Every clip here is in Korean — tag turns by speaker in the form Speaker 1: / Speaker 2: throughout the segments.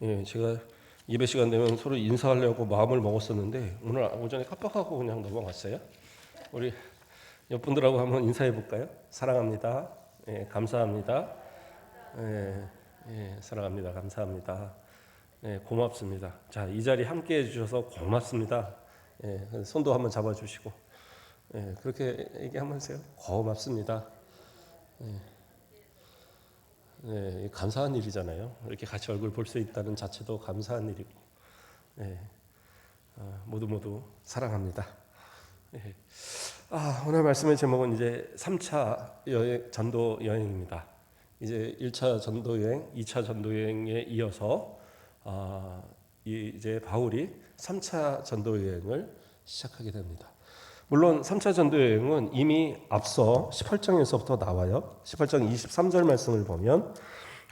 Speaker 1: 예, 제가 예배 시간 되면 서로 인사하려고 마음을 먹었었는데 오늘 오전에 깜빡하고 그냥 넘어갔어요. 우리 옆 분들하고 한번 인사해 볼까요? 사랑합니다. 예, 감사합니다. 예, 예, 사랑합니다. 감사합니다. 예, 고맙습니다. 자, 이 자리 함께 해주셔서 고맙습니다. 예, 손도 한번 잡아주시고, 예, 그렇게 얘기하면서요. 고맙습니다. 예, 감사한 일이잖아요. 이렇게 같이 얼굴 볼 수 있다는 자체도 감사한 일이고, 예, 모두 사랑합니다. 예. 오늘 말씀의 제목은 이제 3차 전도 여행입니다. 이제 1차 전도 여행, 2차 전도 여행에 이어서 이제 바울이 3차 전도 여행을 시작하게 됩니다. 물론 3차 전도 여행은 이미 앞서 18장에서부터 나와요. 18장 23절 말씀을 보면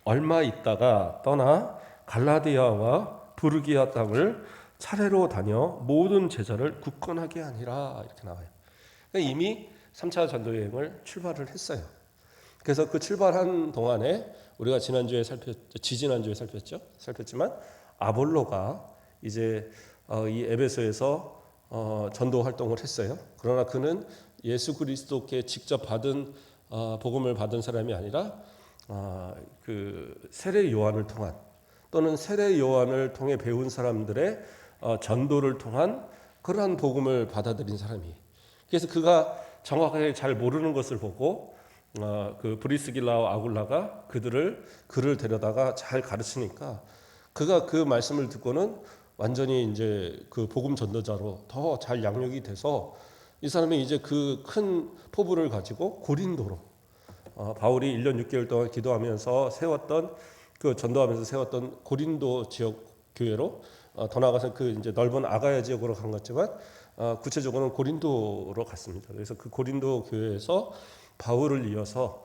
Speaker 1: 얼마 있다가 떠나 갈라디아와 부르기아 땅을 차례로 다녀 모든 제자를 굳건하게 하니라 이렇게 나와요. 그러니까 이미 3차 전도 여행을 출발을 했어요. 그래서 그 출발한 동안에 우리가 지지난주에 살폈지만 아볼로가 이제 이 에베소에서 전도 활동을 했어요. 그러나 그는 예수 그리스도께 직접 받은 복음을 받은 사람이 아니라 그 세례 요한을 통한 또는 세례 요한을 통해 배운 사람들의 전도를 통한 그러한 복음을 받아들인 사람이. 그래서 그가 정확하게 잘 모르는 것을 보고 그 브리스길라와 아굴라가 그를 데려다가 잘 가르치니까 그가 그 말씀을 듣고는 완전히 이제 그 복음 전도자로 더 잘 양육이 돼서 이 사람이 이제 그 큰 포부를 가지고 고린도로 바울이 1년 6개월 동안 기도하면서 전도하면서 세웠던 고린도 지역 교회로 더 나아가서 그 이제 넓은 아가야 지역으로 간 것지만 구체적으로는 고린도로 갔습니다. 그래서 그 고린도 교회에서 바울을 이어서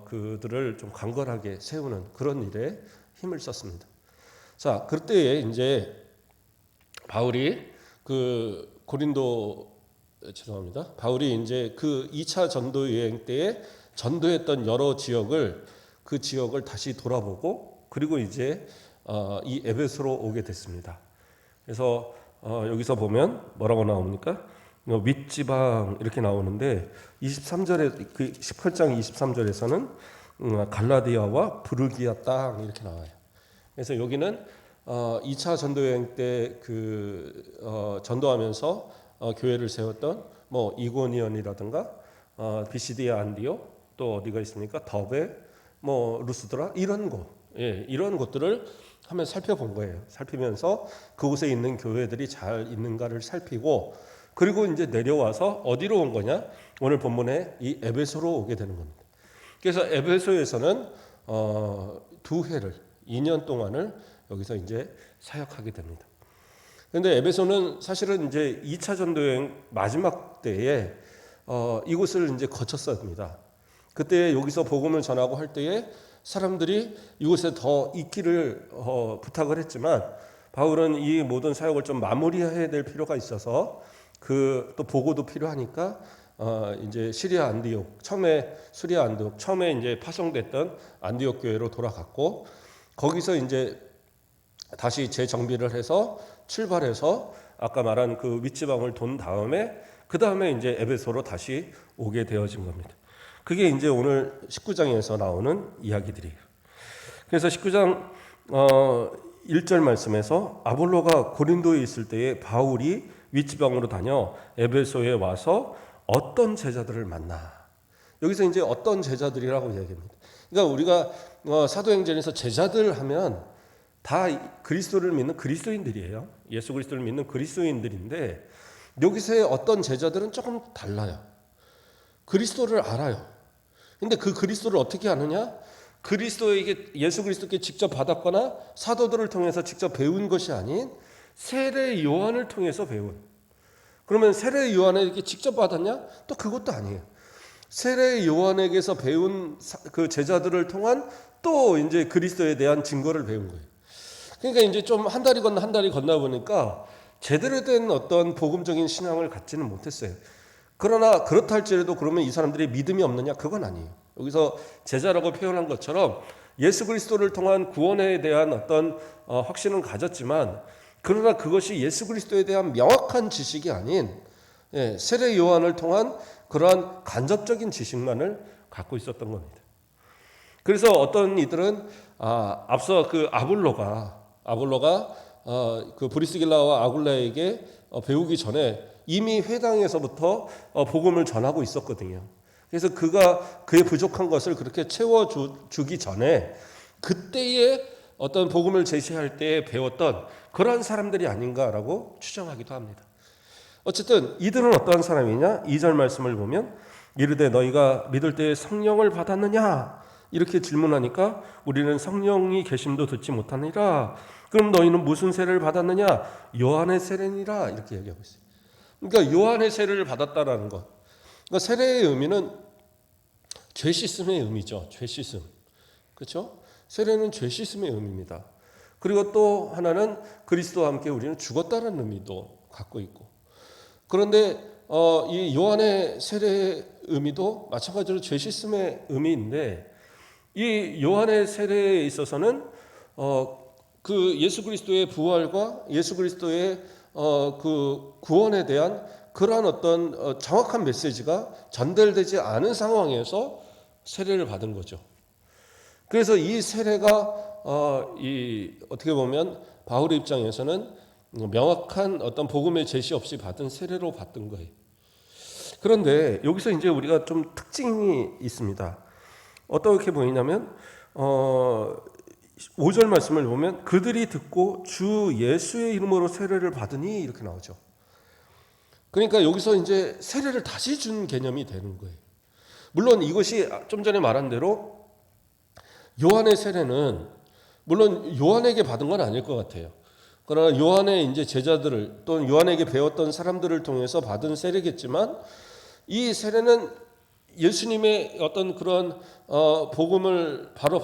Speaker 1: 그들을 좀 강건하게 세우는 그런 일에 힘을 썼습니다. 자, 그때에 이제 바울이 바울이 이제 그 2차 전도 여행 때에 전도했던 여러 그 지역을 다시 돌아보고 그리고 이제 이 에베소로 오게 됐습니다. 그래서 여기서 보면 뭐라고 나옵니까? 윗지방 이렇게 나오는데 23절에 그 18장 23절에서는 갈라디아와 부르기아 땅 이렇게 나와요. 그래서 여기는 2차 전도 여행 때 전도하면서 교회를 세웠던 뭐 이고니온이라든가 비시디아 안디옥 또 어디가 있습니까? 더베 뭐 루스드라 이런 곳들을 한번 살펴본 거예요. 살피면서 그곳에 있는 교회들이 잘 있는가를 살피고 그리고 이제 내려와서 어디로 온 거냐? 오늘 본문에 이 에베소로 오게 되는 겁니다. 그래서 에베소에서는 2년 동안을 여기서 이제 사역하게 됩니다. 그런데 에베소는 사실은 이제 2차 전도여행 마지막 때에 이곳을 이제 거쳤습니다. 그때 여기서 복음을 전하고 할 때에 사람들이 이곳에 더 있기를 부탁을 했지만 바울은 이 모든 사역을 좀 마무리해야 될 필요가 있어서 또 보고도 필요하니까 이제 수리아 안디옥 처음에 이제 파송됐던 안디옥 교회로 돌아갔고 거기서 이제 다시 재정비를 해서 출발해서 아까 말한 그 윗지방을 돈 다음에 그 다음에 이제 에베소로 다시 오게 되어진 겁니다. 그게 이제 오늘 19장에서 나오는 이야기들이에요. 그래서 19장 1절 말씀에서 아볼로가 고린도에 있을 때에 바울이 윗지방으로 다녀 에베소에 와서 어떤 제자들을 만나. 여기서 이제 어떤 제자들이라고 이야기합니다. 그러니까 우리가 사도행전에서 제자들 하면 다 그리스도를 믿는 그리스도인들이에요. 예수 그리스도를 믿는 그리스도인들인데 여기서의 어떤 제자들은 조금 달라요. 그리스도를 알아요. 근데 그 그리스도를 어떻게 아느냐? 예수 그리스도께 직접 받았거나 사도들을 통해서 직접 배운 것이 아닌 세례 요한을 통해서 배운. 그러면 세례 요한에게 직접 받았냐? 또 그것도 아니에요. 세례 요한에게서 배운 그 제자들을 통한 또 이제 그리스도에 대한 증거를 배운 거예요. 그러니까 이제 좀 한 다리 건너 보니까 제대로 된 어떤 복음적인 신앙을 갖지는 못했어요. 그러나 그렇다 할지라도 그러면 이 사람들이 믿음이 없느냐? 그건 아니에요. 여기서 제자라고 표현한 것처럼 예수 그리스도를 통한 구원에 대한 어떤 확신은 가졌지만, 그러나 그것이 예수 그리스도에 대한 명확한 지식이 아닌 세례 요한을 통한 그러한 간접적인 지식만을 갖고 있었던 겁니다. 그래서 어떤 이들은 앞서 그 아볼로가 그 브리스길라와 아굴라에게 배우기 전에 이미 회당에서부터 복음을 전하고 있었거든요. 그래서 그의 부족한 것을 그렇게 채워주기 전에 그때의 어떤 복음을 제시할 때 배웠던 그러한 사람들이 아닌가라고 추정하기도 합니다. 어쨌든 이들은 어떠한 사람이냐? 2절 말씀을 보면 이르되 너희가 믿을 때 성령을 받았느냐? 이렇게 질문하니까 우리는 성령이 계심도 듣지 못하니라. 그럼 너희는 무슨 세례를 받았느냐? 요한의 세례니라. 이렇게 얘기하고 있어요. 그러니까 요한의 세례를 받았다라는 것. 그러니까 세례의 의미는 죄 씻음의 의미죠. 죄 씻음. 그렇죠? 세례는 죄 씻음의 의미입니다. 그리고 또 하나는 그리스도와 함께 우리는 죽었다는 의미도 갖고 있고. 그런데 이 요한의 세례의 의미도 마찬가지로 죄 씻음의 의미인데, 이 요한의 세례에 있어서는 그 예수 그리스도의 부활과 예수 그리스도의 그 구원에 대한 그러한 어떤 정확한 메시지가 전달되지 않은 상황에서 세례를 받은 거죠. 그래서 이 세례가 어떻게 보면 바울의 입장에서는 명확한 어떤 복음의 제시 없이 받은 세례로 받은 거예요. 그런데 여기서 이제 우리가 좀 특징이 있습니다. 어떻게 보이냐면 5절 말씀을 보면 그들이 듣고 주 예수의 이름으로 세례를 받으니 이렇게 나오죠. 그러니까 여기서 이제 세례를 다시 준 개념이 되는 거예요. 물론 이것이 좀 전에 말한 대로 요한의 세례는 물론 요한에게 받은 건 아닐 것 같아요. 그러나 요한의 이제 제자들을 또는 요한에게 배웠던 사람들을 통해서 받은 세례겠지만, 이 세례는 예수님의 어떤 그런 복음을 바로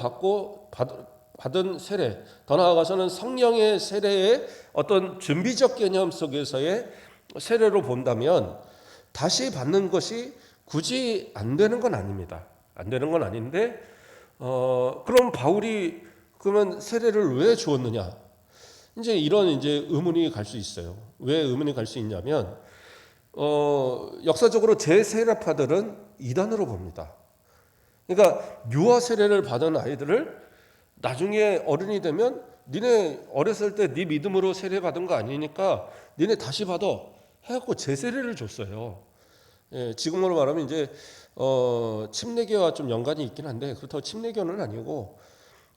Speaker 1: 받은 세례, 더 나아가서는 성령의 세례의 어떤 준비적 개념 속에서의 세례로 본다면 다시 받는 것이 굳이 안 되는 건 아닙니다. 안 되는 건 아닌데, 그럼 바울이 그러면 세례를 왜 주었느냐? 이제 이런 의문이 갈 수 있어요. 왜 의문이 갈 수 있냐면, 역사적으로 제세례파들은 이단으로 봅니다. 그러니까 유아 세례를 받은 아이들을 나중에 어른이 되면 니네 어렸을 때 네 믿음으로 세례 받은 거 아니니까 니네 다시 받아 해갖고 제세례를 줬어요. 지금으로 말하면 이제 침례교와 좀 연관이 있긴 한데 그렇다고 침례교는 아니고,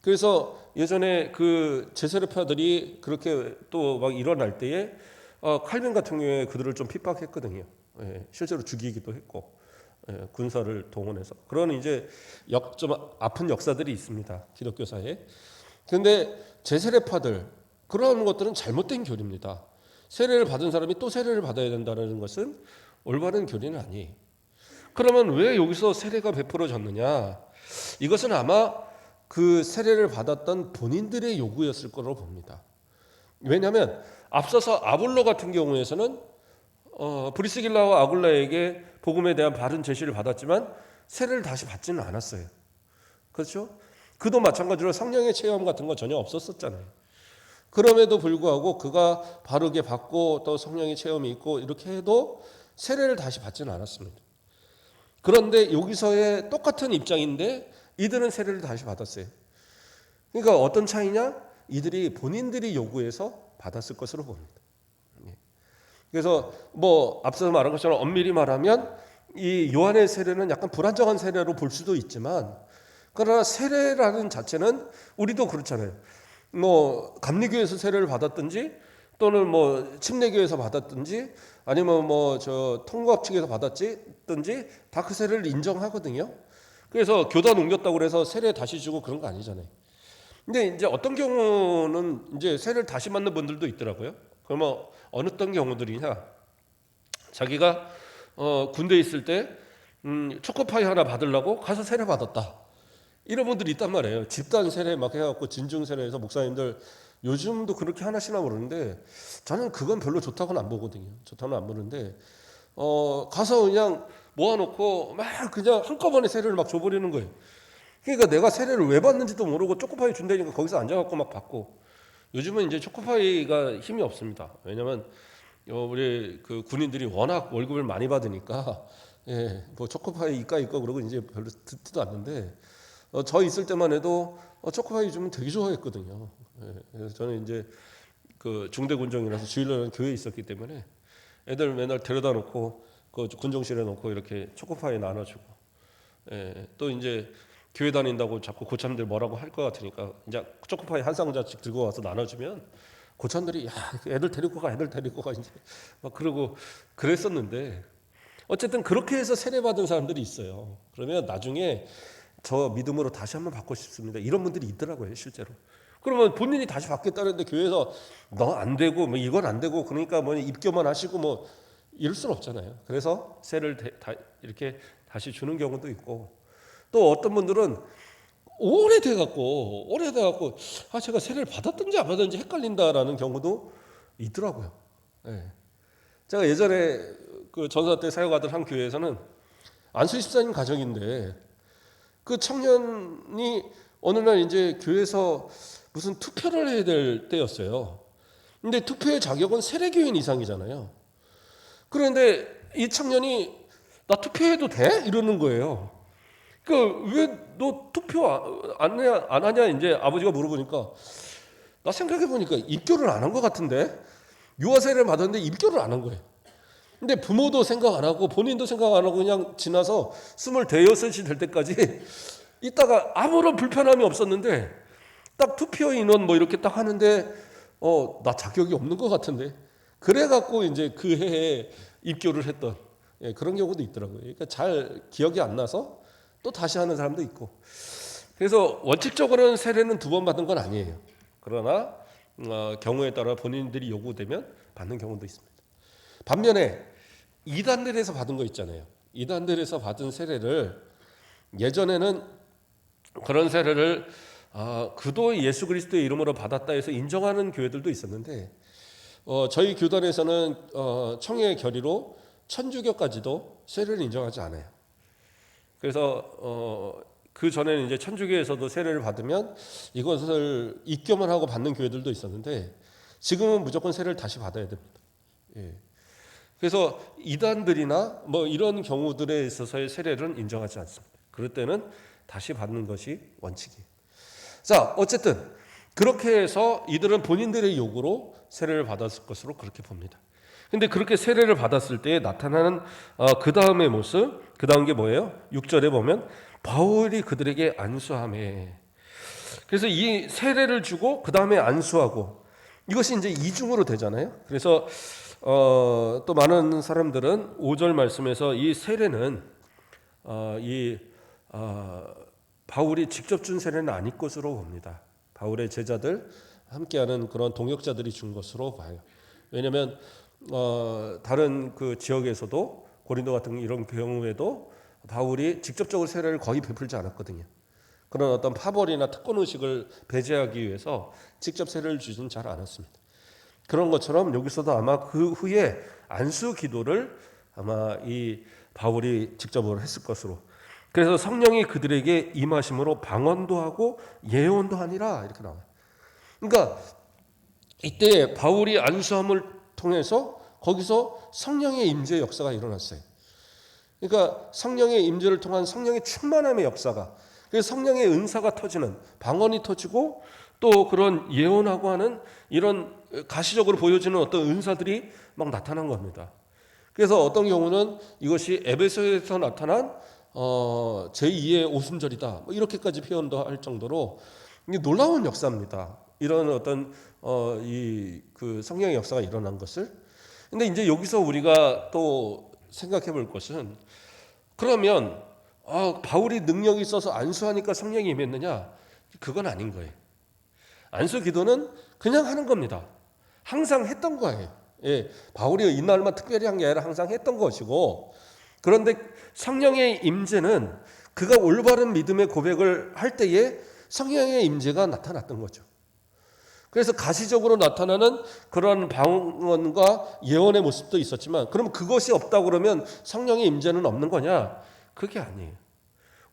Speaker 1: 그래서 예전에 그 제세례파들이 그렇게 또 막 일어날 때에 칼빈 같은 경우에 그들을 좀 핍박했거든요. 실제로 죽이기도 했고, 군사를 동원해서 그런 이제 좀 아픈 역사들이 있습니다, 기독교사에. 그런데 제세례파들 그런 것들은 잘못된 교리입니다. 세례를 받은 사람이 또 세례를 받아야 된다는 것은 올바른 교리는 아니에요. 그러면 왜 여기서 세례가 베풀어졌느냐? 이것은 아마 그 세례를 받았던 본인들의 요구였을 거로 봅니다. 왜냐하면 앞서서 아볼로 같은 경우에서는 브리스길라와 아굴라에게 복음에 대한 바른 제시를 받았지만 세례를 다시 받지는 않았어요. 그렇죠? 그도 마찬가지로 성령의 체험 같은 거 전혀 없었잖아요. 그럼에도 불구하고 그가 바르게 받고 또 성령의 체험이 있고 이렇게 해도 세례를 다시 받지는 않았습니다. 그런데 여기서의 똑같은 입장인데 이들은 세례를 다시 받았어요. 그러니까 어떤 차이냐? 이들이 본인들이 요구해서 받았을 것으로 봅니다. 그래서 뭐 앞서 말한 것처럼 엄밀히 말하면 이 요한의 세례는 약간 불안정한 세례로 볼 수도 있지만, 그러나 세례라는 자체는 우리도 그렇잖아요. 뭐 감리교에서 세례를 받았든지 또는 뭐 침례교에서 받았든지 아니면 뭐 저 통합 측에서 받았든지 다 그 세례를 인정하거든요. 그래서 교단 옮겼다고 그래서 세례 다시 주고 그런 거 아니잖아요. 근데 이제 어떤 경우는 이제 세례를 다시 받는 분들도 있더라고요. 그러면 어떤 경우들이냐? 자기가 군대에 있을 때 초코파이 하나 받으려고 가서 세례 받았다. 이런 분들이 있단 말이에요. 집단 세례 막 해갖고 진중 세례해서 목사님들 요즘도 그렇게 하나씩나 모르는데 저는 그건 별로 좋다고는 안 보거든요. 좋다고는 안 보는데 가서 그냥 모아놓고 막 그냥 한꺼번에 세례를 막 줘버리는 거예요. 그러니까 내가 세례를 왜 받는지도 모르고 초코파이 준다니까 거기서 앉아갖고 막 받고. 요즘은 이제 초코파이가 힘이 없습니다. 왜냐면 우리 그 군인들이 워낙 월급을 많이 받으니까 뭐 초코파이 이까 그러고 이제 별로 듣지도 않는데 저 있을 때만 해도 초코파이 주면 되게 좋아했거든요. 그래서 저는 이제 그 중대 군종이라서 주일날은 교회에 있었기 때문에 애들 맨날 데려다 놓고 그 군종실에 놓고 이렇게 초코파이 나눠주고, 또 이제 교회 다닌다고 자꾸 고참들 뭐라고 할 것 같으니까 이제 초코파이 한 상자씩 들고 와서 나눠주면 고참들이 야 애들 데리고 가 이제 막 그러고 그랬었는데, 어쨌든 그렇게 해서 세례 받은 사람들이 있어요. 그러면 나중에 저 믿음으로 다시 한번 받고 싶습니다, 이런 분들이 있더라고요 실제로. 그러면 본인이 다시 받겠다는데 교회에서 너 안 되고 뭐 이건 안 되고 그러니까 뭐 입교만 하시고 뭐 이럴 수는 없잖아요. 그래서 세를 이렇게 다시 주는 경우도 있고, 또 어떤 분들은 오래돼갖고 제가 세례를 받았든지 안 받았든지 헷갈린다라는 경우도 있더라고요. 제가 예전에 그 전사 때 사역하던 한 교회에서는 안수 집사님 가정인데 그 청년이 어느 날 이제 교회에서 무슨 투표를 해야 될 때였어요. 근데 투표의 자격은 세례교인 이상이잖아요. 그런데 이 청년이 나 투표해도 돼? 이러는 거예요. 그 왜 너 투표 안 하냐 이제 아버지가 물어보니까 나 생각해 보니까 입교를 안 한 것 같은데, 유아 세례를 받았는데 입교를 안 한 거예요. 근데 부모도 생각 안 하고 본인도 생각 안 하고 그냥 지나서 26이 될 때까지 있다가 아무런 불편함이 없었는데 딱 투표 인원 뭐 이렇게 딱 하는데 나 자격이 없는 것 같은데, 그래갖고 이제 그 해에 입교를 했던 그런 경우도 있더라고요. 그러니까 잘 기억이 안 나서 또 다시 하는 사람도 있고. 그래서 원칙적으로는 세례는 2번 받은 건 아니에요. 그러나 경우에 따라 본인들이 요구되면 받는 경우도 있습니다. 반면에 이단들에서 받은 거 있잖아요. 이단들에서 받은 세례를 예전에는 그런 세례를 그도 예수 그리스도의 이름으로 받았다 해서 인정하는 교회들도 있었는데, 저희 교단에서는 청의 결의로 천주교까지도 세례를 인정하지 않아요. 그래서 그 전에는 이제 천주교에서도 세례를 받으면 이것을 입교만 하고 받는 교회들도 있었는데 지금은 무조건 세례를 다시 받아야 됩니다. 그래서 이단들이나 뭐 이런 경우들에 있어서의 세례는 인정하지 않습니다. 그럴 때는 다시 받는 것이 원칙이에요. 자, 어쨌든 그렇게 해서 이들은 본인들의 요구로 세례를 받았을 것으로 그렇게 봅니다. 근데 그렇게 세례를 받았을 때 나타나는 그 다음의 모습, 그 다음 게 뭐예요? 6절에 보면 바울이 그들에게 안수하매. 그래서 이 세례를 주고 그 다음에 안수하고, 이것이 이제 이중으로 되잖아요. 그래서 또 많은 사람들은 5절 말씀에서 이 세례는 바울이 직접 준 세례는 아닐 것으로 봅니다. 바울의 제자들 함께하는 그런 동역자들이 준 것으로 봐요. 왜냐하면 다른 그 지역에서도 고린도 같은 이런 경우에도 바울이 직접적으로 세례를 거의 베풀지 않았거든요. 그런 어떤 파벌이나 특권 의식을 배제하기 위해서 직접 세례를 주진 잘 않았습니다. 그런 것처럼 여기서도 아마 그 후에 안수 기도를 아마 이 바울이 직접으로 했을 것으로. 그래서 성령이 그들에게 임하심으로 방언도 하고 예언도 하니라 이렇게 나와요. 그러니까 이때 바울이 안수함을 통해서 거기서 성령의 임재 역사가 일어났어요. 그러니까 성령의 임재를 통한 성령의 충만함의 역사가, 그래서 성령의 은사가 터지는, 방언이 터지고 또 그런 예언하고 하는 이런 가시적으로 보여지는 어떤 은사들이 막 나타난 겁니다. 그래서 어떤 경우는 이것이 에베소에서 나타난 제2의 오순절이다 뭐 이렇게까지 표현도 할 정도로 놀라운 역사입니다. 이런 어떤 그 성령의 역사가 일어난 것을. 근데 이제 여기서 우리가 또 생각해 볼 것은, 그러면 바울이 능력이 있어서 안수하니까 성령이 임했느냐? 그건 아닌 거예요. 안수 기도는 그냥 하는 겁니다. 항상 했던 거예요. 바울이 이날만 특별히 한 게 아니라 항상 했던 것이고, 그런데 성령의 임재는 그가 올바른 믿음의 고백을 할 때에 성령의 임재가 나타났던 거죠. 그래서 가시적으로 나타나는 그런 방언과 예언의 모습도 있었지만, 그럼 그것이 없다고 그러면 성령의 임재는 없는 거냐? 그게 아니에요.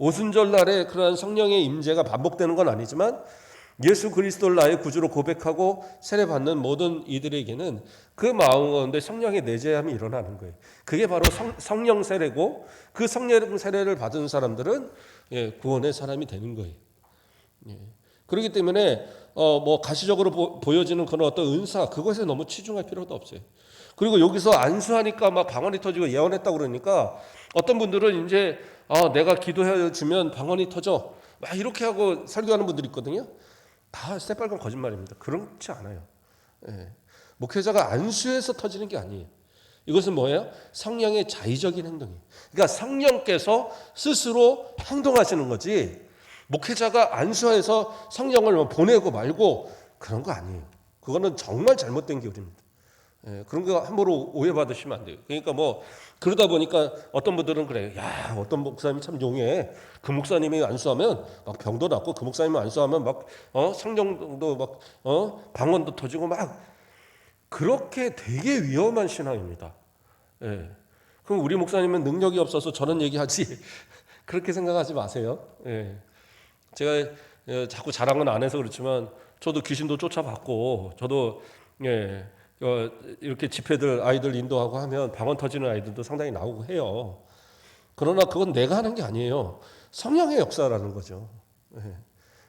Speaker 1: 오순절 날에 그러한 성령의 임재가 반복되는 건 아니지만 예수 그리스도를 나의 구주로 고백하고 세례받는 모든 이들에게는 그 마음 가운데 성령의 내재함이 일어나는 거예요. 그게 바로 성령 세례고, 그 성령 세례를 받은 사람들은 구원의 사람이 되는 거예요. 그렇기 때문에 뭐 가시적으로 보여지는 그런 어떤 은사, 그것에 너무 치중할 필요도 없어요. 그리고 여기서 안수하니까 막 방언이 터지고 예언했다고 그러니까 어떤 분들은 이제 내가 기도해 주면 방언이 터져 막 이렇게 하고 설교하는 분들이 있거든요. 다 새빨간 거짓말입니다. 그렇지 않아요. 목회자가 안수해서 터지는 게 아니에요. 이것은 뭐예요? 성령의 자의적인 행동이에요. 그러니까 성령께서 스스로 행동하시는 거지, 목회자가 안수해서 성령을 보내고 말고 그런 거 아니에요. 그거는 정말 잘못된 교리입니다. 그런 거 함부로 오해받으시면 안 돼요. 그러니까 뭐 그러다 보니까 어떤 분들은 그래요. 야, 어떤 목사님이 참 용해. 그 목사님이 안수하면 막 병도 낫고, 그 목사님이 안수하면 막 성령도 막 방언도 터지고 막, 그렇게 되게 위험한 신앙입니다. 그럼 우리 목사님은 능력이 없어서 저런 얘기하지 그렇게 생각하지 마세요. 제가 자꾸 자랑은 안 해서 그렇지만 저도 귀신도 쫓아봤고, 저도 이렇게 집회들 아이들 인도하고 하면 방언 터지는 아이들도 상당히 나오고 해요. 그러나 그건 내가 하는 게 아니에요. 성령의 역사라는 거죠.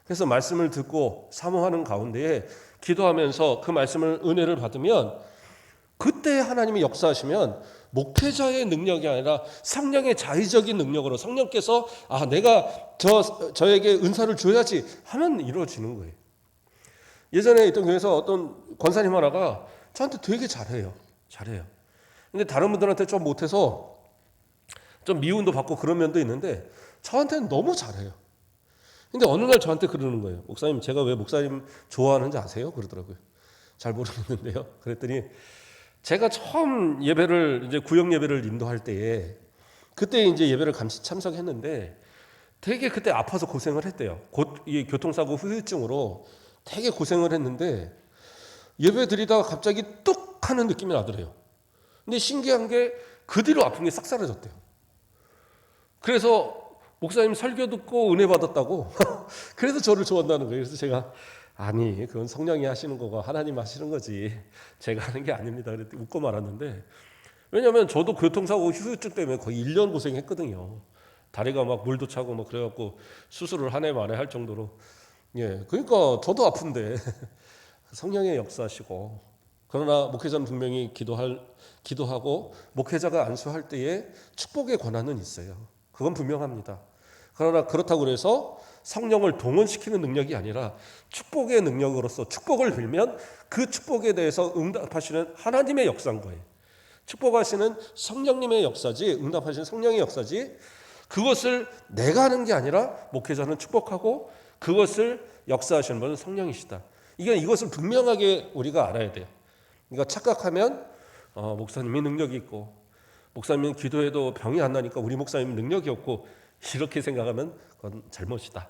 Speaker 1: 그래서 말씀을 듣고 사모하는 가운데에 기도하면서 그 말씀을, 은혜를 받으면, 그때 하나님이 역사하시면 목회자의 능력이 아니라 성령의 자의적인 능력으로, 성령께서 내가 저에게 은사를 줘야지 하면 이루어지는 거예요. 예전에 있던 교회에서 어떤 권사님 하나가 저한테 되게 잘해요. 근데 다른 분들한테 좀 못해서 좀 미움도 받고 그런 면도 있는데 저한테는 너무 잘해요. 근데 어느 날 저한테 그러는 거예요. 목사님, 제가 왜 목사님 좋아하는지 아세요? 그러더라고요. 잘 모르겠는데요. 그랬더니 제가 처음 예배를, 이제 구역 예배를 인도할 때에, 그때 이제 예배를 감시 참석했는데 되게 그때 아파서 고생을 했대요. 이 교통사고 후유증으로 되게 고생을 했는데 예배 드리다가 갑자기 뚝 하는 느낌이 나더래요. 근데 신기한 게 그 뒤로 아픈 게 싹 사라졌대요. 그래서 목사님 설교 듣고 은혜 받았다고 그래서 저를 좋아한다는 거예요. 그래서 제가, 아니, 그건 성령이 하시는 거고 하나님 하시는 거지 제가 하는 게 아닙니다. 그랬더니 웃고 말았는데, 왜냐하면 저도 교통사고 후유증 때문에 거의 1년 고생했거든요. 다리가 막 물도 차고 막 그래갖고 수술을 한 해 만에 할 정도로. 그러니까 저도 아픈데 성령의 역사시고, 그러나 목회자는 분명히 기도하고 목회자가 안수할 때에 축복의 권한은 있어요. 그건 분명합니다. 그러나 그렇다고 해서 성령을 동원시키는 능력이 아니라 축복의 능력으로서 축복을 빌면 그 축복에 대해서 응답하시는 하나님의 역사인 거예요. 축복하시는 성령님의 역사지, 응답하시는 성령의 역사지, 그것을 내가 하는 게 아니라 목회자는 축복하고 그것을 역사하시는 분은 성령이시다. 이것을 분명하게 우리가 알아야 돼요. 그러니까 착각하면 목사님이 능력이 있고, 목사님은 기도해도 병이 안 나니까 우리 목사님은 능력이 없고, 이렇게 생각하면 그건 잘못이다.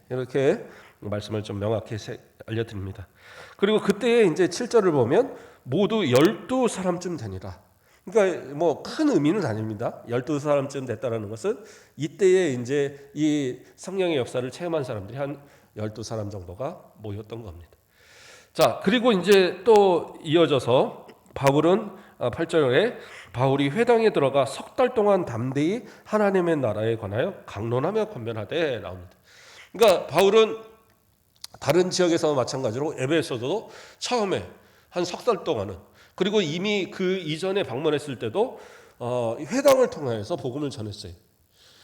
Speaker 1: 이렇게 말씀을 좀 명확히 알려드립니다. 그리고 그때에 이제 7절을 보면 모두 12사람쯤 되니라. 그러니까 뭐 큰 의미는 아닙니다. 12사람쯤 됐다라는 것은 이때에 이제 이 성령의 역사를 체험한 사람들이 한 12사람 정도가 모였던 겁니다. 자, 그리고 이제 또 이어져서 바울은 8절에 바울이 회당에 들어가 석 달 동안 담대히 하나님의 나라에 관하여 강론하며 권면하되 나옵니다. 그러니까 바울은 다른 지역에서 마찬가지로 에베소도 처음에 한 석 달 동안은, 그리고 이미 그 이전에 방문했을 때도 회당을 통하여서 복음을 전했어요.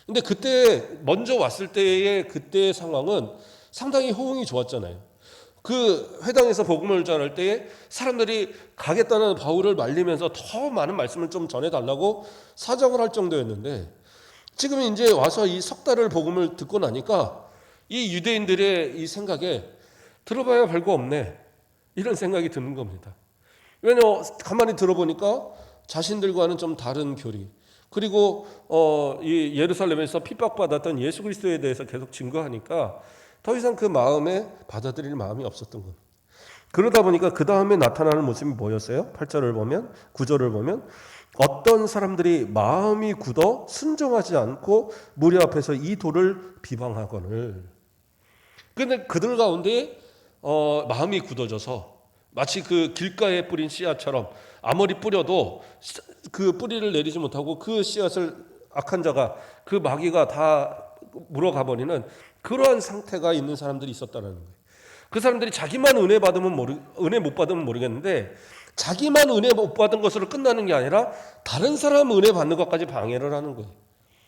Speaker 1: 근데 그때 먼저 왔을 때의 그때의 상황은 상당히 호응이 좋았잖아요. 그 회당에서 복음을 전할 때에 사람들이 가겠다는 바울을 말리면서 더 많은 말씀을 좀 전해달라고 사정을 할 정도였는데, 지금 이제 와서 이 석 달을 복음을 듣고 나니까 이 유대인들의 이 생각에 들어봐야 별거 없네, 이런 생각이 드는 겁니다. 왜냐면 가만히 들어보니까 자신들과는 좀 다른 교리, 그리고 이 예루살렘에서 핍박받았던 예수 그리스도에 대해서 계속 증거하니까 더 이상 그 마음에 받아들일 마음이 없었던 겁니다. 그러다 보니까 그 다음에 나타나는 모습이 뭐였어요? 8절을 보면, 9절을 보면 어떤 사람들이 마음이 굳어 순종하지 않고 무리 앞에서 이 돌을 비방하거늘. 근데 그들 가운데 마음이 굳어져서 마치 그 길가에 뿌린 씨앗처럼 아무리 뿌려도 그 뿌리를 내리지 못하고 그 씨앗을 악한 자가 그 마귀가 다 물어가 버리는 그러한 상태가 있는 사람들이 있었다는 거예요. 그 사람들이 자기만 은혜 받으면 은혜 못 받으면 모르겠는데 자기만 은혜 못 받은 것으로 끝나는 게 아니라 다른 사람 은혜 받는 것까지 방해를 하는 거예요.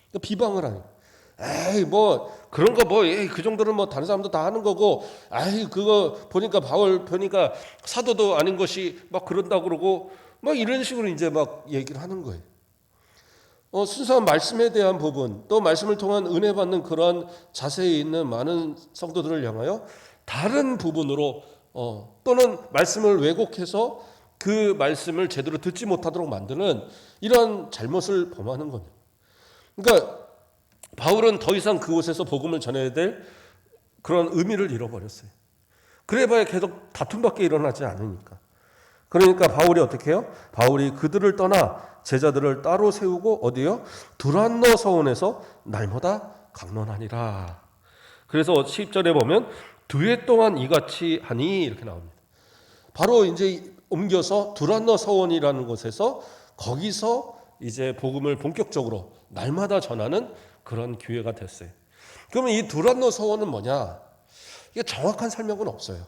Speaker 1: 그러니까 비방을 하는 거예요. 에이 뭐 그런 거 뭐 그 정도는 뭐 다른 사람도 다 하는 거고, 에이 그거 보니까 바울 보니까 사도도 아닌 것이 막 그런다 그러고 막 이런 식으로 이제 막 얘기를 하는 거예요. 순수한 말씀에 대한 부분, 또 말씀을 통한 은혜 받는 그러한 자세에 있는 많은 성도들을 향하여 다른 부분으로 또는 말씀을 왜곡해서 그 말씀을 제대로 듣지 못하도록 만드는 이런 잘못을 범하는 겁니다. 그러니까 바울은 더 이상 그곳에서 복음을 전해야 될 그런 의미를 잃어버렸어요. 그래봐야 계속 다툼밖에 일어나지 않으니까. 그러니까 바울이 어떻게 해요? 바울이 그들을 떠나 제자들을 따로 세우고 어디요? 두란노 서원에서 날마다 강론하니라. 그래서 10절에 보면 2해 동안 이같이 하니 이렇게 나옵니다. 바로 이제 옮겨서 두란노 서원이라는 곳에서 거기서 이제 복음을 본격적으로 날마다 전하는 그런 기회가 됐어요. 그러면 이 두란노 서원은 뭐냐? 이게 정확한 설명은 없어요.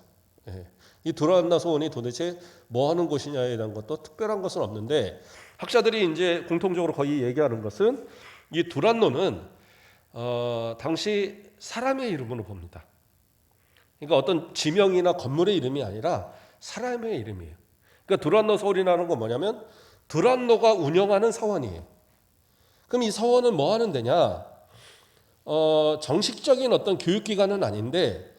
Speaker 1: 이 두란노 서원이 도대체 뭐 하는 곳이냐에 대한 것도 특별한 것은 없는데 학자들이 이제 공통적으로 거의 얘기하는 것은 이 두란노는 당시 사람의 이름으로 봅니다. 그러니까 어떤 지명이나 건물의 이름이 아니라 사람의 이름이에요. 그러니까 두란노 서원이라는 건 뭐냐면 두란노가 운영하는 서원이에요. 그럼 이 서원은 뭐 하는 데냐? 정식적인 어떤 교육기관은 아닌데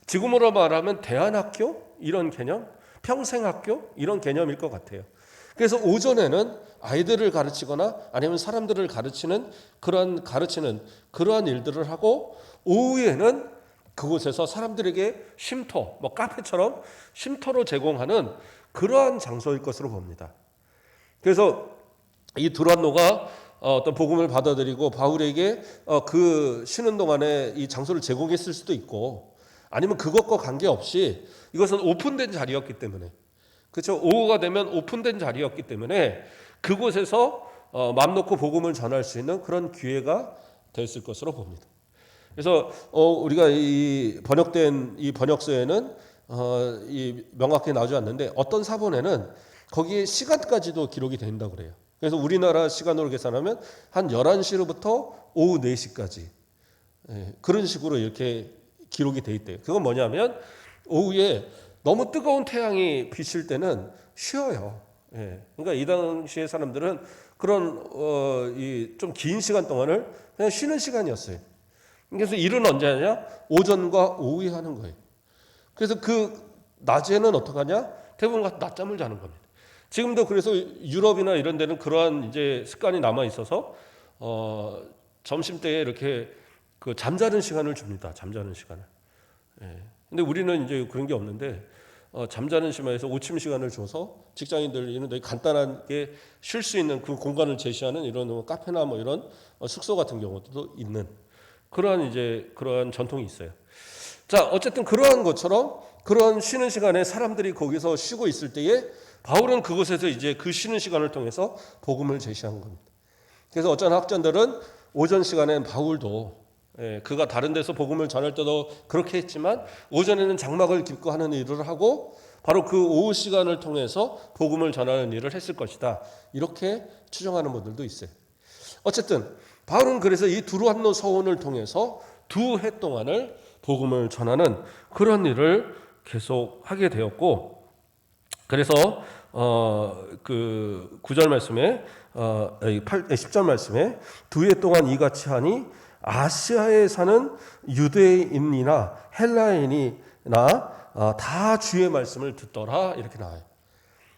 Speaker 1: 지금으로 말하면 대안학교 이런 개념, 평생학교 이런 개념일 것 같아요. 그래서 오전에는 아이들을 가르치거나 아니면 사람들을 가르치는 그러한 일들을 하고 오후에는 그곳에서 사람들에게 쉼터, 뭐 카페처럼 쉼터로 제공하는 그러한 장소일 것으로 봅니다. 그래서 이 두란노가 어떤 복음을 받아들이고 바울에게 그 쉬는 동안에 이 장소를 제공했을 수도 있고 아니면 그것과 관계없이 이것은 오픈된 자리였기 때문에 그렇죠. 오후가 되면 오픈된 자리였기 때문에 그곳에서 마음 놓고 복음을 전할 수 있는 그런 기회가 됐을 것으로 봅니다. 그래서 우리가 이 번역된 이 번역서에는 이 명확히 나오지 않는데 어떤 사본에는 거기에 시간까지도 기록이 된다고 그래요. 그래서 우리나라 시간으로 계산하면 한 11시로부터 오후 4시까지 그런 식으로 이렇게 기록이 돼 있대요. 그건 뭐냐면 오후에 너무 뜨거운 태양이 비칠 때는 쉬어요. 그러니까 이 당시의 사람들은 그런 좀 긴 시간 동안을 그냥 쉬는 시간이었어요. 그래서 일은 언제 하냐? 오전과 오후에 하는 거예요. 그래서 그 낮에는 어떻게 하냐? 대부분 낮잠을 자는 겁니다. 지금도 그래서 유럽이나 이런 데는 그러한 이제 습관이 남아 있어서 점심 때에 이렇게 그 잠자는 시간을 줍니다. 잠자는 시간을. 근데 우리는 이제 그런 게 없는데 잠자는 시간에서 오침 시간을 줘서 직장인들 이런 데 간단하게 쉴 수 있는 그 공간을 제시하는 이런 카페나 뭐 이런 숙소 같은 경우도 있는 그러한 전통이 있어요. 자, 어쨌든 그러한 것처럼 그런 쉬는 시간에 사람들이 거기서 쉬고 있을 때에 바울은 그곳에서 이제 그 쉬는 시간을 통해서 복음을 제시한 겁니다. 그래서 어떤 학자들은 오전 시간엔 바울도 그가 다른 데서 복음을 전할 때도 그렇게 했지만 오전에는 장막을 깁고 하는 일을 하고 바로 그 오후 시간을 통해서 복음을 전하는 일을 했을 것이다. 이렇게 추정하는 분들도 있어요. 어쨌든 바울은 그래서 이 두란노 서원을 통해서 2해 동안을 복음을 전하는 그런 일을 계속 하게 되었고 그래서 그 9절 말씀에 10절 말씀에 2해 동안 이같이 하니 아시아에 사는 유대인이나 헬라인이나 다 주의 말씀을 듣더라 이렇게 나와요.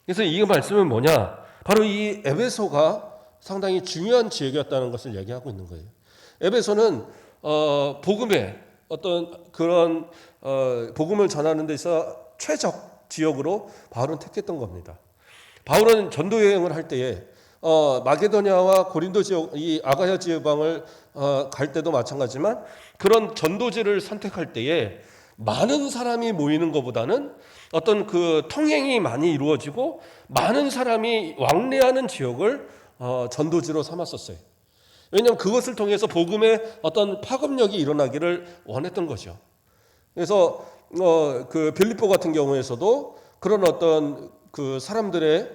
Speaker 1: 그래서 이 말씀은 뭐냐? 바로 이 에베소가 상당히 중요한 지역이었다는 것을 얘기하고 있는 거예요. 에베소는 복음의 어떤 그런 복음을 전하는 데서 최적 지역으로 바울은 택했던 겁니다. 바울은 전도 여행을 할 때에 마게도냐와 고린도 지역, 이 아가야 지방을 갈 때도 마찬가지지만 그런 전도지를 선택할 때에 많은 사람이 모이는 것보다는 어떤 그 통행이 많이 이루어지고 많은 사람이 왕래하는 지역을 전도지로 삼았었어요. 왜냐하면 그것을 통해서 복음의 어떤 파급력이 일어나기를 원했던 거죠. 그래서 그 빌립보 같은 경우에서도 그런 어떤 그 사람들의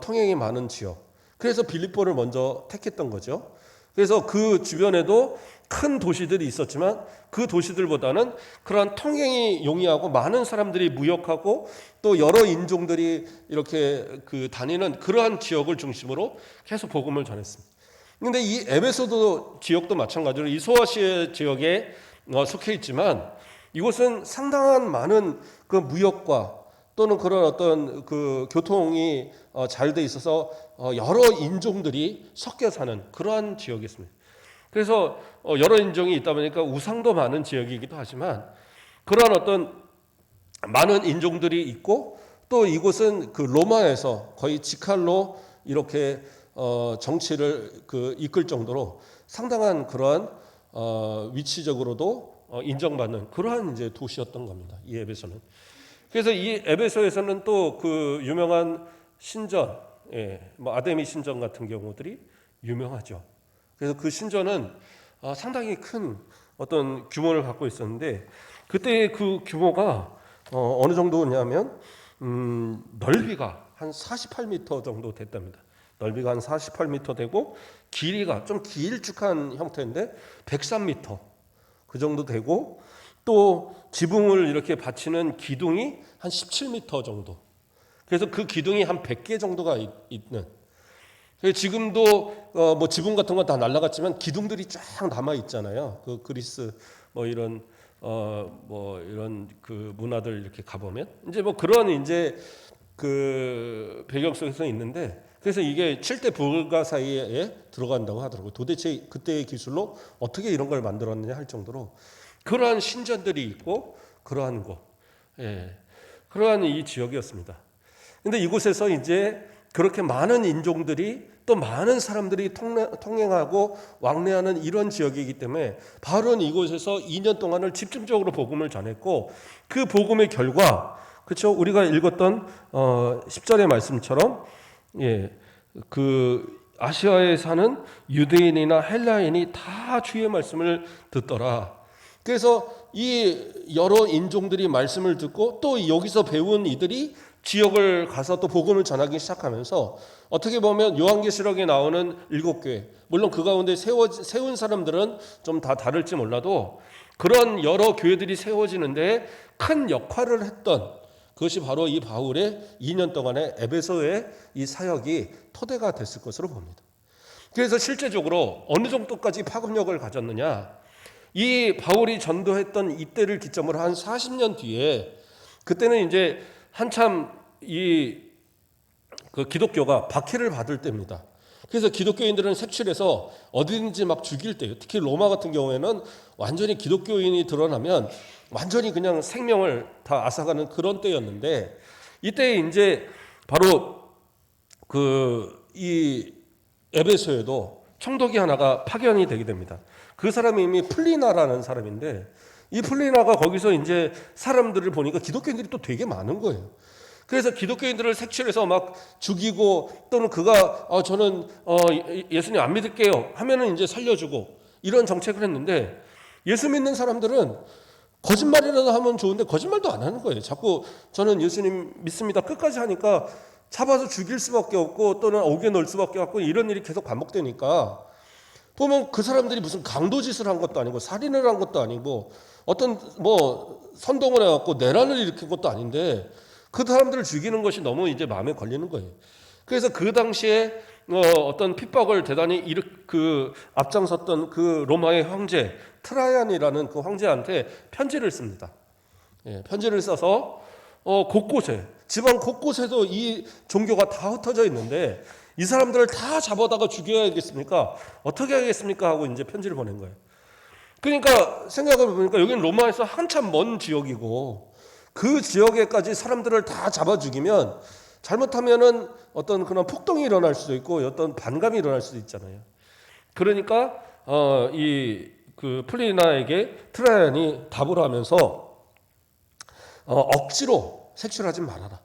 Speaker 1: 통행이 많은 지역, 그래서 빌립보를 먼저 택했던 거죠. 그래서 그 주변에도 큰 도시들이 있었지만 그 도시들보다는 그러한 통행이 용이하고 많은 사람들이 무역하고 또 여러 인종들이 이렇게 그 다니는 그러한 지역을 중심으로 계속 복음을 전했습니다. 그런데 이 에베소도 지역도 마찬가지로 이 소아시아 지역에 속해 있지만 이곳은 상당한 많은 그 무역과 또는 그런 어떤 그 교통이 잘 돼 있어서 여러 인종들이 섞여 사는 그러한 지역이었습니다. 그래서 여러 인종이 있다 보니까 우상도 많은 지역이기도 하지만 그러한 어떤 많은 인종들이 있고 또 이곳은 그 로마에서 거의 직할로 이렇게 정치를 그 이끌 정도로 상당한 그러한 위치적으로도 인정받는 그러한 이제 도시였던 겁니다. 이 에베소는. 그래서 이 에베소에서는 또 그 유명한 신전, 뭐 아데미 신전 같은 경우들이 유명하죠. 그래서 그 신전은 상당히 큰 어떤 규모를 갖고 있었는데 그때 그 규모가 어느 정도냐면 넓이가 한 48m 정도 됐답니다. 넓이가 한 48m 되고 길이가 좀 길쭉한 형태인데 103m 그 정도 되고 또 지붕을 이렇게 받치는 기둥이 한 17m 정도. 그래서 그 기둥이 한 100개 정도가 있는. 지금도 뭐 지붕 같은 건 다 날라갔지만 기둥들이 쫙 남아 있잖아요. 그 그리스 뭐 이런 뭐 이런 그 문화들 이렇게 가보면 이제 뭐 그런 이제 그 배경 속에서 있는데 그래서 이게 7대 불가사의에 들어간다고 하더라고요. 도대체 그때의 기술로 어떻게 이런 걸 만들었느냐 할 정도로 그러한 신전들이 있고 그러한 곳, 그러한 이 지역이었습니다. 그런데 이곳에서 이제 그렇게 많은 인종들이 또 많은 사람들이 통행하고 왕래하는 이런 지역이기 때문에 바울은 이곳에서 2년 동안을 집중적으로 복음을 전했고 그 복음의 결과, 그렇죠? 우리가 읽었던 10절의 말씀처럼 그 아시아에 사는 유대인이나 헬라인이 다 주의 말씀을 듣더라. 그래서 이 여러 인종들이 말씀을 듣고 또 여기서 배운 이들이 지역을 가서 또 복음을 전하기 시작하면서 어떻게 보면 요한계시록에 나오는 7교회, 물론 그 가운데 세운 사람들은 좀 다 다를지 몰라도 그런 여러 교회들이 세워지는데 큰 역할을 했던 그것이 바로 이 바울의 2년 동안의 에베소의 이 사역이 토대가 됐을 것으로 봅니다. 그래서 실제적으로 어느 정도까지 파급력을 가졌느냐, 이 바울이 전도했던 이때를 기점으로 한 40년 뒤에 그때는 이제 한참 그 기독교가 박해를 받을 때입니다. 그래서 기독교인들은 색출해서 어디든지 막 죽일 때예요. 특히 로마 같은 경우에는 완전히 기독교인이 드러나면 완전히 그냥 생명을 다 앗아가는 그런 때였는데 이때 이제 바로 이 에베소에도 총독이 하나가 파견이 되게 됩니다. 그 사람이 이미 플리나라는 사람인데 이 플리나가 거기서 이제 사람들을 보니까 기독교인들이 또 되게 많은 거예요. 그래서 기독교인들을 색출해서 막 죽이고 또는 그가 저는 예수님 안 믿을게요 하면은 이제 살려주고 이런 정책을 했는데 예수 믿는 사람들은 거짓말이라도 하면 좋은데 거짓말도 안 하는 거예요. 자꾸 저는 예수님 믿습니다 끝까지 하니까 잡아서 죽일 수밖에 없고 또는 옥에 넣을 수밖에 없고 이런 일이 계속 반복되니까 보면 그 사람들이 무슨 강도짓을 한 것도 아니고 살인을 한 것도 아니고 어떤 뭐 선동을 해갖고 내란을 일으킨 것도 아닌데 그 사람들을 죽이는 것이 너무 이제 마음에 걸리는 거예요. 그래서 그 당시에 어떤 핍박을 대단히 앞장섰던 그 로마의 황제 트라이안이라는 그 황제한테 편지를 씁니다. 편지를 써서 곳곳에 지방 곳곳에도 이 종교가 다 흩어져 있는데 이 사람들을 다 잡아다가 죽여야겠습니까? 어떻게 하겠습니까? 하고 이제 편지를 보낸 거예요. 그러니까 생각해 보니까 여기는 로마에서 한참 먼 지역이고 그 지역에까지 사람들을 다 잡아 죽이면 잘못하면은 어떤 그런 폭동이 일어날 수도 있고 어떤 반감이 일어날 수도 있잖아요. 그러니까 이 그 플리나에게 트라얀이 답을 하면서 억지로 색출하지 말아라.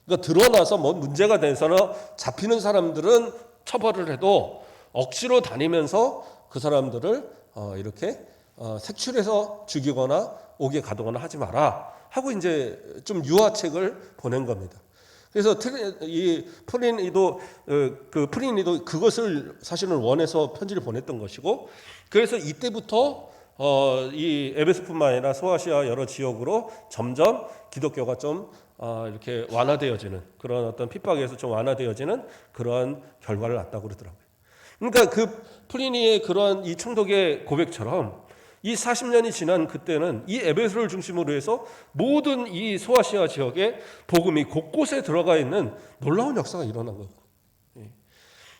Speaker 1: 그러니까 드러나서 뭐 문제가 돼서 잡히는 사람들은 처벌을 해도 억지로 다니면서 그 사람들을 이렇게 색출해서 죽이거나 옥에 가두거나 하지 마라 하고 이제 좀 유화책을 보낸 겁니다. 그래서 이 프린이도 그것을 사실은 원해서 편지를 보냈던 것이고, 그래서 이때부터 이 에베소뿐만 아니라 소아시아 여러 지역으로 점점 기독교가 좀 이렇게 완화되어지는 그런 어떤 핍박에서 좀 완화되어지는 그런 결과를 낳았다고 그러더라고요. 그러니까 그 프리니의 그런 이 총독의 고백처럼 이 40년이 지난 그때는 이 에베소를 중심으로 해서 모든 이 소아시아 지역에 복음이 곳곳에 들어가 있는 놀라운 역사가 일어난 거고.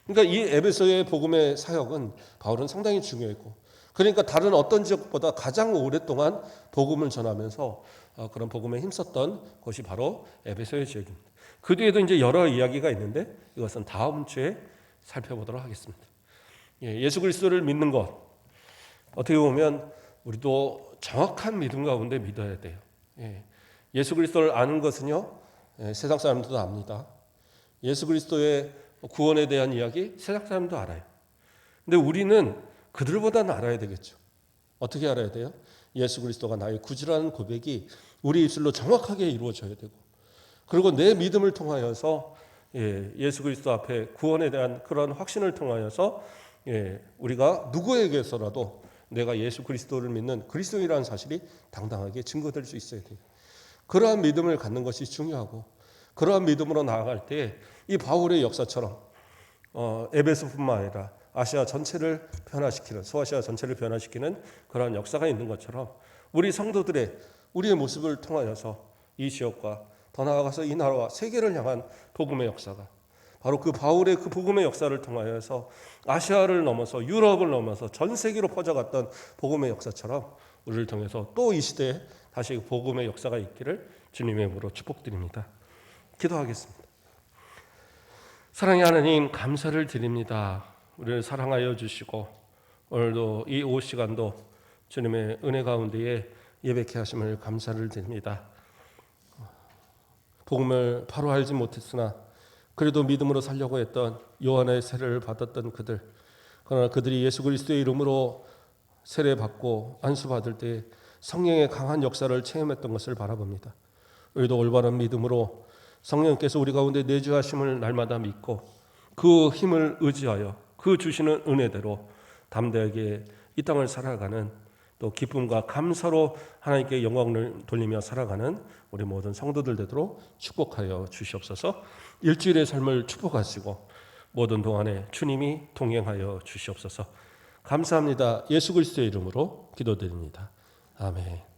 Speaker 1: 그러니까 이 에베소의 복음의 사역은 바울은 상당히 중요했고, 그러니까 다른 어떤 지역보다 가장 오랫동안 복음을 전하면서 그런 복음에 힘썼던 곳이 바로 에베소의 지역입니다. 그 뒤에도 이제 여러 이야기가 있는데 이것은 다음 주에 살펴보도록 하겠습니다. 예수 그리스도를 믿는 것, 어떻게 보면 우리도 정확한 믿음 가운데 믿어야 돼요. 예수 그리스도를 아는 것은요, 세상 사람들도 압니다. 예수 그리스도의 구원에 대한 이야기 세상 사람도 알아요. 근데 우리는 그들보다는 알아야 되겠죠. 어떻게 알아야 돼요? 예수 그리스도가 나의 구주라는 고백이 우리 입술로 정확하게 이루어져야 되고, 그리고 내 믿음을 통하여서 예수 그리스도 앞에 구원에 대한 그런 확신을 통하여서 우리가 누구에게서라도 내가 예수 그리스도를 믿는 그리스도인이라는 사실이 당당하게 증거될 수 있어야 돼요. 그러한 믿음을 갖는 것이 중요하고, 그러한 믿음으로 나아갈 때 이 바울의 역사처럼 에베소뿐만 아니라 아시아 전체를 변화시키는, 소아시아 전체를 변화시키는 그러한 역사가 있는 것처럼 우리 성도들의 우리의 모습을 통하여서 이 지역과 더 나아가서 이 나라와 세계를 향한 복음의 역사가 바로 그 바울의 그 복음의 역사를 통하여서 아시아를 넘어서 유럽을 넘어서 전 세계로 퍼져갔던 복음의 역사처럼 우리를 통해서 또 이 시대에 다시 복음의 역사가 있기를 주님의 이름으로 축복드립니다. 기도하겠습니다. 사랑의 하나님, 감사를 드립니다. 우리를 사랑하여 주시고 오늘도 이 오후 시간도 주님의 은혜 가운데에 예배케 하심을 감사를 드립니다. 복음을 바로 알지 못했으나 그래도 믿음으로 살려고 했던 요한의 세례를 받았던 그들, 그러나 그들이 예수 그리스도의 이름으로 세례받고 안수받을 때 성령의 강한 역사를 체험했던 것을 바라봅니다. 우리도 올바른 믿음으로 성령께서 우리 가운데 내주하심을 날마다 믿고 그 힘을 의지하여 그 주시는 은혜대로 담대하게 이 땅을 살아가는, 또 기쁨과 감사로 하나님께 영광을 돌리며 살아가는 우리 모든 성도들 되도록 축복하여 주시옵소서. 일주일의 삶을 축복하시고 모든 동안에 주님이 동행하여 주시옵소서. 감사합니다. 예수 그리스도의 이름으로 기도드립니다. 아멘.